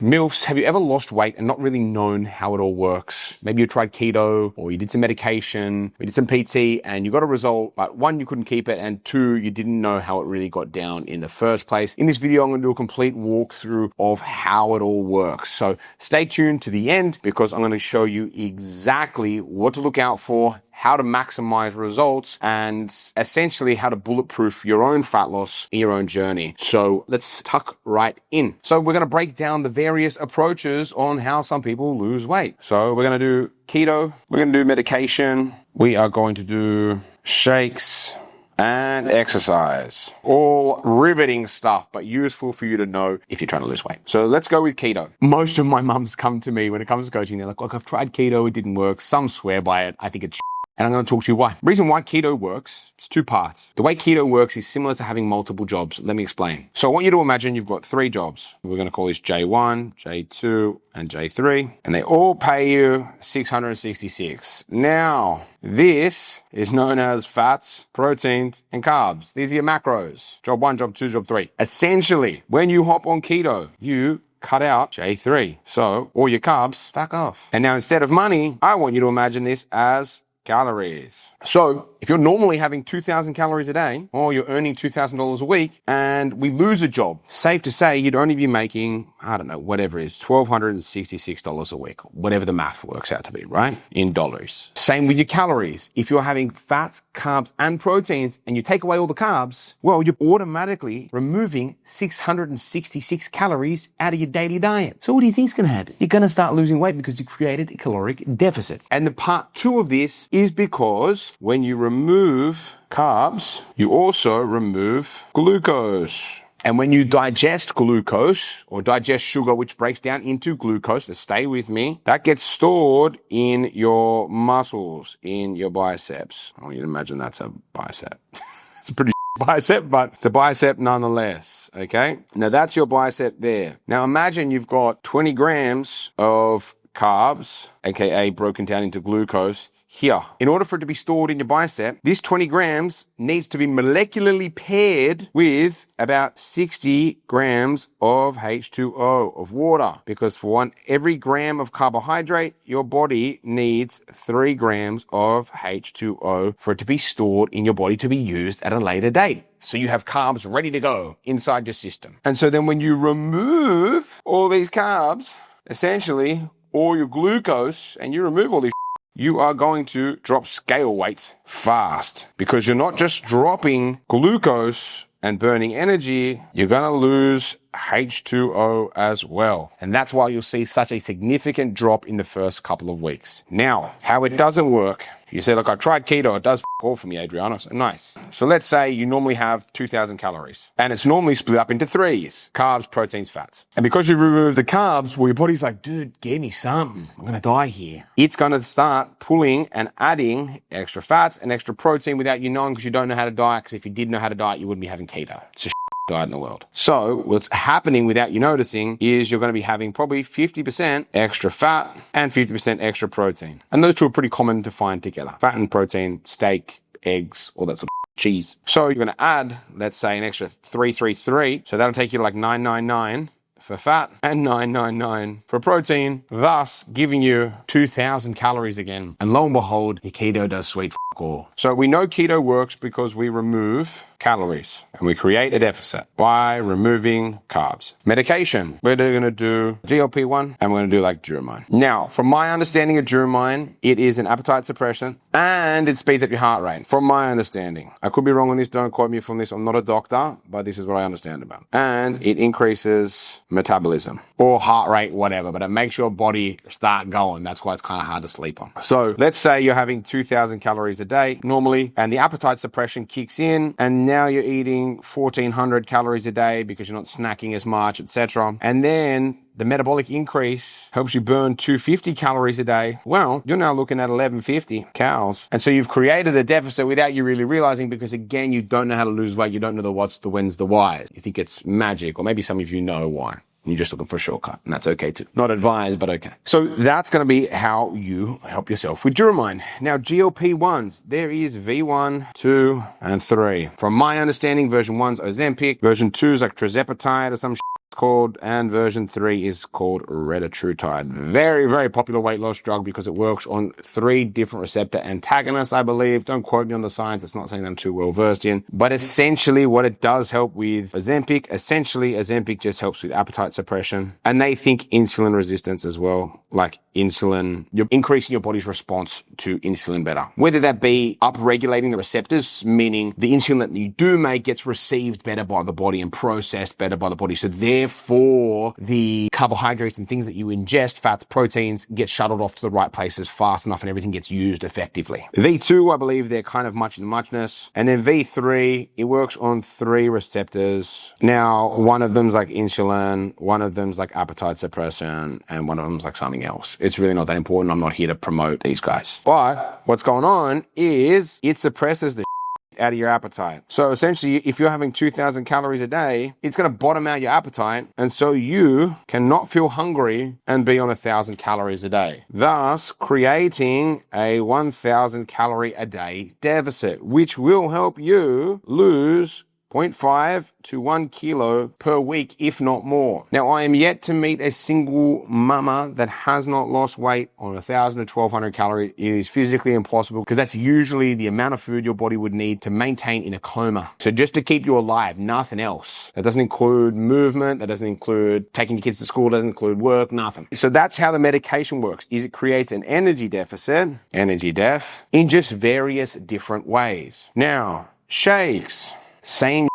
MILFs, have you ever lost weight and not really known how it all works? Maybe you tried keto, or you did some medication, you did some PT, and you got a result, but one, you couldn't keep it, and two, you didn't know how it really got down in the first place. In this video, I'm going to do a complete walkthrough of how it all works. So stay tuned to the end, because I'm going to show you exactly what to look out for, how to maximize results, and essentially how to bulletproof your own fat loss in your own journey. So let's tuck right in. So we're going to break down the various approaches on how some people lose weight. So we're going to do keto, we're going to do medication, we are going to do shakes, and exercise. All riveting stuff, but useful for you to know if you're trying to lose weight. So let's go with keto. Most of my mums come to me when it comes to coaching. They're like, look, I've tried keto, it didn't work. Some swear by it. I think it's and I'm going to talk to you why. The reason why keto works, it's two parts. The way keto works is similar to having multiple jobs. Let me explain. So I want you to imagine you've got 3 jobs. We're going to call this J1, J2, and J3. And they all pay you $666. Now, this is known as fats, proteins, and carbs. These are your macros. Job 1, job 2, job 3. Essentially, when you hop on keto, you cut out J3. So all your carbs, back off. And now instead of money, I want you to imagine this as calories. So if you're normally having 2,000 calories a day, or you're earning $2,000 a week, and we lose a job, safe to say you'd only be making, I don't know, whatever it is, $1,266 a week, whatever the math works out to be, right? In dollars. Same with your calories. If you're having fats, carbs, and proteins, and you take away all the carbs, well, you're automatically removing 666 calories out of your daily diet. So what do you think is going to happen? You're going to start losing weight because you created a caloric deficit. And the part 2 of this is because when you remove carbs, you also remove glucose. And when you digest glucose, or digest sugar, which breaks down into glucose, so stay with me, that gets stored in your muscles, in your biceps. I want you to imagine that's a bicep. It's a pretty bicep, but it's a bicep nonetheless, okay? Now that's your bicep there. Now imagine you've got 20 grams of carbs, aka broken down into glucose, here. In order for it to be stored in your bicep, this 20 grams needs to be molecularly paired with about 60 grams of H2O, of water. Because for every gram of carbohydrate, your body needs 3 grams of H2O for it to be stored in your body to be used at a later date. So you have carbs ready to go inside your system. And so then when you remove all these carbs, essentially all your glucose, and you remove all these, you are going to drop scale weight fast, because you're not just dropping glucose and burning energy, you're going to lose H2O as well. And that's why you'll see such a significant drop in the first couple of weeks. Now, how it doesn't work, you say, look, I tried keto, it does all for me, Adriano. So nice. So let's say you normally have 2,000 calories, and it's normally split up into 3s: carbs, proteins, fats. And because you remove the carbs, well, your body's like, dude, give me something. I'm going to die here. It's going to start pulling and adding extra fats and extra protein without you knowing, because you don't know how to diet. Because if you did know how to diet, you wouldn't be having keto. It's just diet in the world. So what's happening without you noticing is you're going to be having probably 50% extra fat and 50% extra protein. And those two are pretty common to find together. Fat and protein, steak, eggs, all that sort of cheese. So you're going to add, let's say, an extra 333. So that'll take you to like 999 for fat and 999 for protein, thus giving you 2,000 calories again. And lo and behold, your keto does sweet all. So we know keto works because we remove calories and we create a deficit by removing carbs. Medication, we're going to do GLP-1 and we're going to do like Duromine. Now, from my understanding of Duromine, it is an appetite suppressant and it speeds up your heart rate. From my understanding, I could be wrong on this, don't quote me from this, I'm not a doctor, but this is what I understand about. And it increases metabolism or heart rate, whatever, but it makes your body start going. That's why it's kind of hard to sleep on. So let's say you're having 2,000 calories a day normally, and the appetite suppression kicks in, and now you're eating 1,400 calories a day because you're not snacking as much, etc. And then the metabolic increase helps you burn 250 calories a day. Well, you're now looking at 1150 calories. And so you've created a deficit without you really realizing, because again, you don't know how to lose weight. You don't know the what's, the when's, the whys. You think it's magic, or maybe some of you know why. You're just looking for a shortcut, and that's okay too. Not advised, but okay. So that's going to be how you help yourself with Duromine. Now, GLP-1s, there is V1, 2, and 3. From my understanding, version 1's Ozempic, version 2 is like tirzepatide or some shit. called, and version 3 is called retatrutide. Very, very popular weight loss drug because it works on 3 different receptor antagonists, I believe. Don't quote me on the science. It's not something I'm too well versed in. But essentially what it does help with Ozempic just helps with appetite suppression. And they think insulin resistance as well. Like insulin, you're increasing your body's response to insulin better. Whether that be upregulating the receptors, meaning the insulin that you do make gets received better by the body and processed better by the body. So therefore, the carbohydrates and things that you ingest, fats, proteins, get shuttled off to the right places fast enough and everything gets used effectively. V2, I believe they're kind of much in muchness. And then V3, it works on 3 receptors. Now, one of them's like insulin, one of them's like appetite suppression, and one of them's like something else. It's really not that important. I'm not here to promote these guys. But what's going on is it suppresses the out of your appetite. So essentially, if you're having 2,000 calories a day, it's going to bottom out your appetite. And so you cannot feel hungry and be on 1,000 calories a day, thus creating a 1,000 calorie a day deficit, which will help you lose 0.5 to 1 kilo per week, if not more. Now, I am yet to meet a single mama that has not lost weight on 1,000 to 1,200 calories. It is physically impossible because that's usually the amount of food your body would need to maintain in a coma. So just to keep you alive, nothing else. That doesn't include movement. That doesn't include taking your kids to school. Doesn't include work, nothing. So that's how the medication works, is it creates an energy deficit, energy def, in just various different ways. Now, shakes. Same.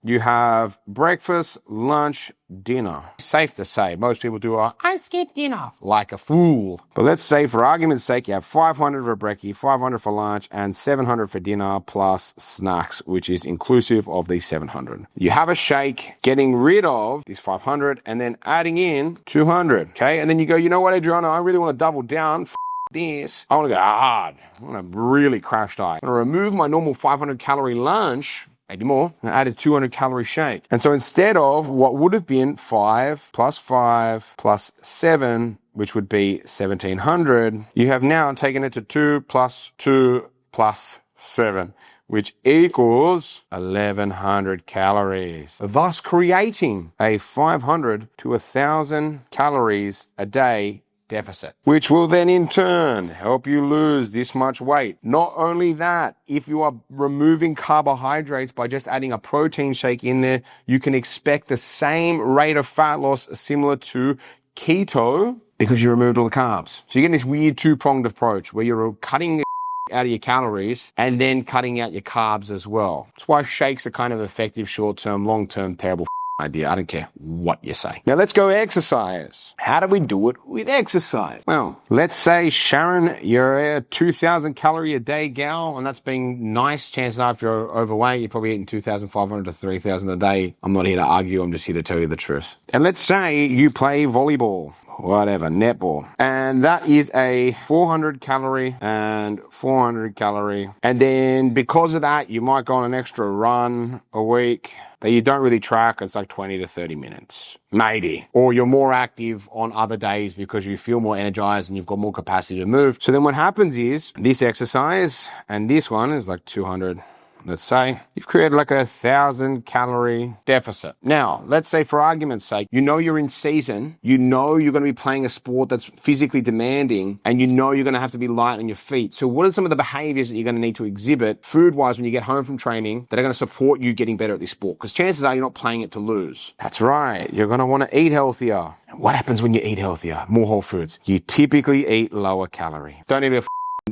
You have breakfast, lunch, dinner. Safe to say, most people do I skip dinner like a fool. But let's say for argument's sake, you have 500 for brekkie, 500 for lunch, and 700 for dinner plus snacks, which is inclusive of the 700. You have a shake, getting rid of this 500 and then adding in 200. Okay, and then you go, you know what, Adriano, I really want to double down. This. I want to go hard. I want to really crash diet. I'm going to remove my normal 500 calorie lunch, maybe more, and add a 200 calorie shake. And so instead of what would have been 5 plus 7, which would be 1,700, you have now taken it to 2 plus 2 plus 7, which equals 1,100 calories, thus creating a 500 to 1,000 calories a day deficit, which will then in turn help you lose this much weight. Not only that, if you are removing carbohydrates by just adding a protein shake in there, you can expect the same rate of fat loss similar to keto because you removed all the carbs. So you're getting this weird 2-pronged approach where you're cutting out of your calories and then cutting out your carbs as well. That's why shakes are kind of effective short-term, long-term, terrible idea. I don't care what you say. Now let's go exercise. How do we do it with exercise? Well, let's say, Sharon, you're a 2,000 calorie a day gal, and that's being nice. Chances are if you're overweight, you're probably eating 2,500 to 3,000 a day. I'm not here to argue. I'm just here to tell you the truth. And let's say you play volleyball, whatever, netball. And that is a 400 calorie and 400 calorie. And then because of that, you might go on an extra run a week that you don't really track. It's like 20 to 30 minutes, maybe. Or you're more active on other days because you feel more energized and you've got more capacity to move. So then what happens is this exercise and this one is like 200. Let's say you've created like 1,000 calorie deficit. Now, let's say for argument's sake, you know you're in season, you know you're going to be playing a sport that's physically demanding, and you know you're going to have to be light on your feet. So what are some of the behaviors that you're going to need to exhibit food-wise when you get home from training that are going to support you getting better at this sport? Because chances are you're not playing it to lose. That's right. You're going to want to eat healthier. What happens when you eat healthier? More whole foods. You typically eat lower calorie. Don't need a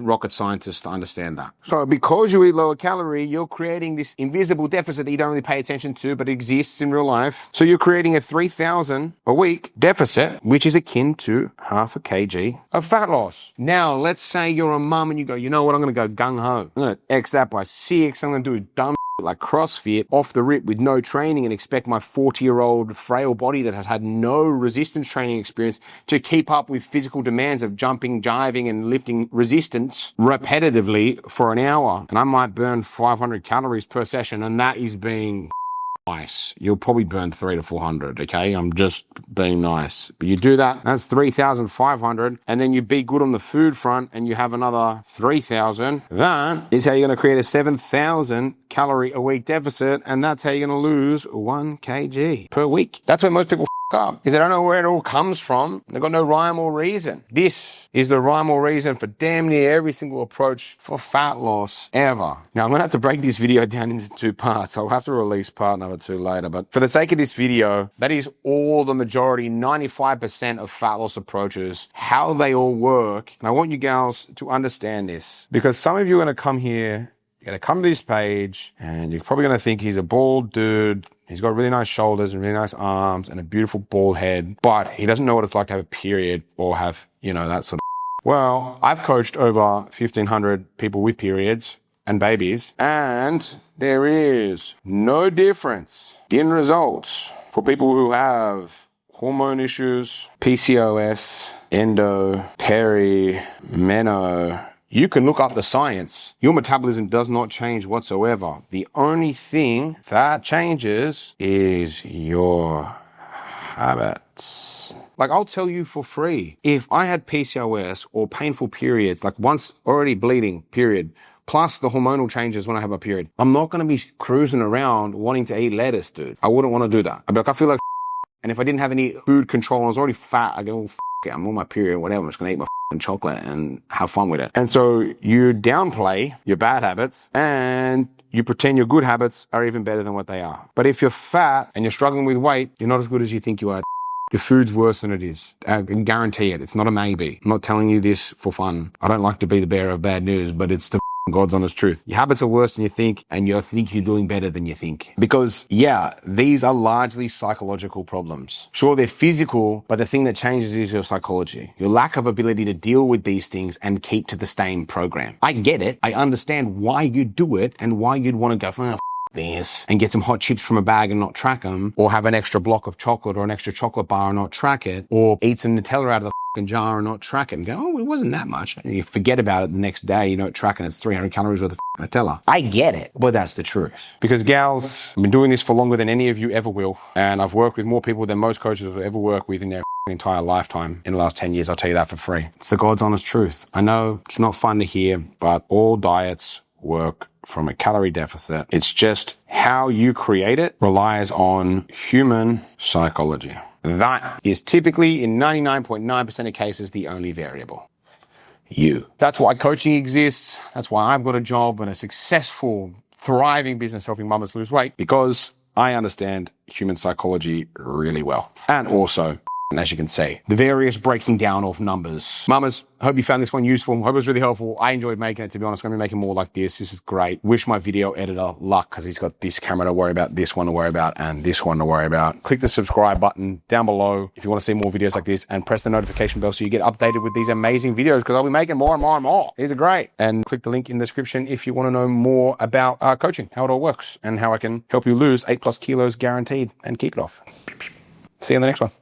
rocket scientist to understand that. So because you eat lower calorie, you're creating this invisible deficit that you don't really pay attention to, but exists in real life. So you're creating a 3,000 a week deficit, which is akin to half a kg of fat loss. Now, let's say you're a mum and you go, you know what, I'm going to go gung-ho. I'm going to X that by 6. I'm going to do dumb like CrossFit off the rip with no training and expect my 40-year-old frail body that has had no resistance training experience to keep up with physical demands of jumping, jiving, and lifting resistance repetitively for an hour. And I might burn 500 calories per session, and that is being nice. You'll probably burn 300 to 400, okay? I'm just being nice. But you do that, that's 3,500, and then you be good on the food front and you have another 3,000. That is how you're going to create a 7,000 calorie a week deficit, and that's how you're going to lose 1 kg per week. That's where most people up, is they don't know where it all comes from. They've got no rhyme or reason. This is the rhyme or reason for damn near every single approach for fat loss ever. Now, I'm going to have to break this video down into 2 parts. I'll have to release part number 2 later. But for the sake of this video, that is all the majority, 95% of fat loss approaches, how they all work. And I want you gals to understand this, because some of you are going to come here, you're going to come to this page, and you're probably going to think he's a bald dude. He's got really nice shoulders and really nice arms and a beautiful bald head, but he doesn't know what it's like to have a period or have, that sort of. Well, I've coached over 1,500 people with periods and babies, and there is no difference in results for people who have hormone issues, PCOS, endo, peri, meno. You can look up the science. Your metabolism does not change whatsoever. The only thing that changes is your habits. Like, I'll tell you for free, if I had PCOS or painful periods, like once already bleeding period, plus the hormonal changes when I have a period, I'm not going to be cruising around wanting to eat lettuce, dude. I wouldn't want to do that. I'd be like, I feel like and if I didn't have any food control and I was already fat, I'd go, it, I'm on my period, whatever, I'm just going to eat my chocolate and have fun with it. And so you downplay your bad habits and you pretend your good habits are even better than what they are. But if you're fat and you're struggling with weight, you're not as good as you think you are. Your food's worse than it is. I can guarantee it. It's not a maybe. I'm not telling you this for fun. I don't like to be the bearer of bad news, but it's the God's honest truth. Your habits are worse than you think, and you think you're doing better than you think. Because, these are largely psychological problems. Sure, they're physical, but the thing that changes is your psychology. Your lack of ability to deal with these things and keep to the same program. I get it. I understand why you do it and why you'd want to go, this and get some hot chips from a bag and not track them, or have an extra block of chocolate or an extra chocolate bar and not track it, or eat some Nutella out of the jar and not track it and go, oh, it wasn't that much. And you forget about it the next day, you don't track it, it's 300 calories worth of Nutella. I get it, but that's the truth. Because gals, I've been doing this for longer than any of you ever will, and I've worked with more people than most coaches will ever work with in their entire lifetime in the last 10 years. I'll tell you that for free. It's the God's honest truth. I know it's not fun to hear, but all diets work from a calorie deficit. It's just how you create it relies on human psychology. That is typically, in 99.9% of cases, the only variable. You. That's why coaching exists. That's why I've got a job and a successful, thriving business helping mamas lose weight, because I understand human psychology really well. And also, as you can see, the various breaking down of numbers. Mamas, hope you found this one useful. Hope it was really helpful. I enjoyed making it, to be honest. I'm going to be making more like this. This is great. Wish my video editor luck, because he's got this camera to worry about, this one to worry about, and this one to worry about. Click the subscribe button down below if you want to see more videos like this, and press the notification bell so you get updated with these amazing videos, because I'll be making more and more and more. These are great. And click the link in the description if you want to know more about coaching, how it all works, and how I can help you lose 8+ kilos guaranteed and keep it off. See you in the next one.